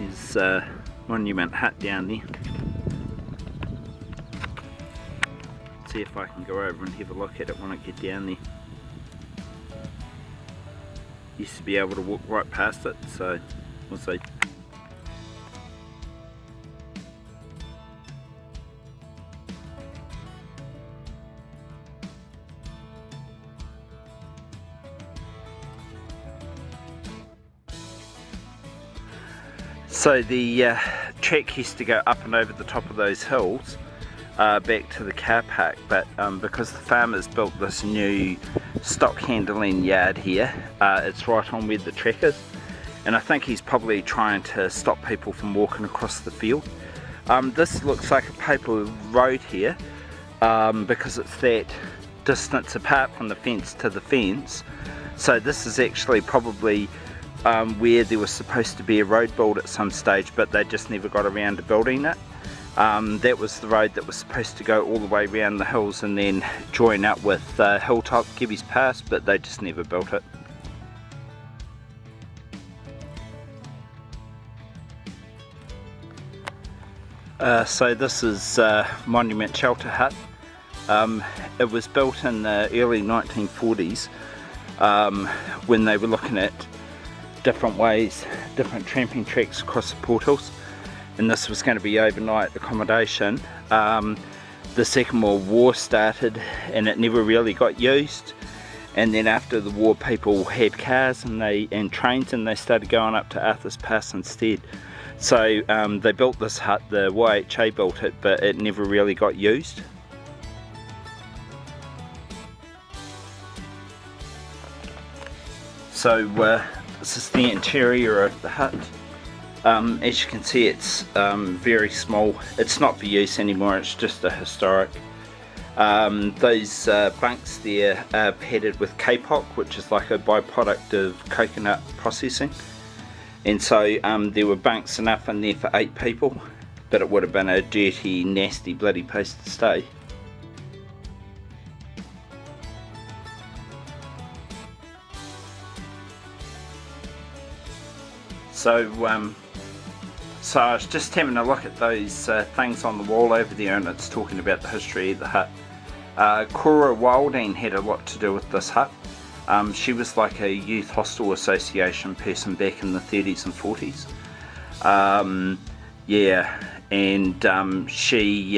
There's Monument Hut down there. See if I can go over and have a look at it when I get down there. Used to be able to walk right past it, so we'll see. So the track used to go up and over the top of those hills back to the car park, but because the farmers built this new stock handling yard here, it's right on where the track is, and I think he's probably trying to stop people from walking across the field. This looks like a paper road here because it's that distance apart from the fence to the fence, so this is actually probably where there was supposed to be a road built at some stage, but they just never got around to building it. That was the road that was supposed to go all the way around the hills and then join up with Hilltop Gibby's Pass, but they just never built it. So this is Monument Shelter Hut. It was built in the early 1940s when they were looking at different ways, different tramping tracks across the portals, and this was going to be overnight accommodation. The Second World War started and it never really got used, and then after the war people had cars and trains, and they started going up to Arthur's Pass instead. So they built this hut, the YHA built it, but it never really got used. So this is the interior of the hut. As you can see, it's very small. It's not for use anymore, it's just a historic. Those bunks there are padded with kapok, which is like a byproduct of coconut processing. And so there were bunks enough in there for 8 people, but it would have been a dirty, nasty, bloody place to stay. So I was just having a look at those things on the wall over there, and it's talking about the history of the hut. Cora Wilding had a lot to do with this hut. She was like a youth hostel association person back in the 30s and 40s. Yeah, and she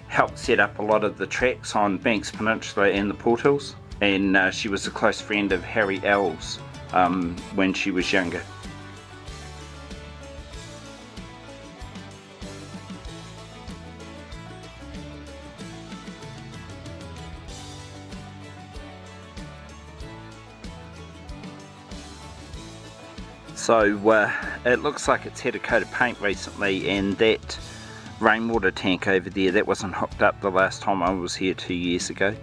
helped set up a lot of the tracks on Banks Peninsula and the portals, and she was a close friend of Harry Elves when she was younger. So it looks like it's had a coat of paint recently, and that rainwater tank over there, that wasn't hooked up the last time I was here 2 years ago.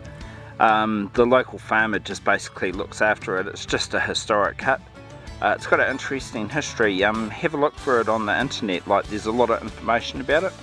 The local farmer just basically looks after it. It's just a historic hut. It's got an interesting history. Have a look for it on the internet, like there's a lot of information about it.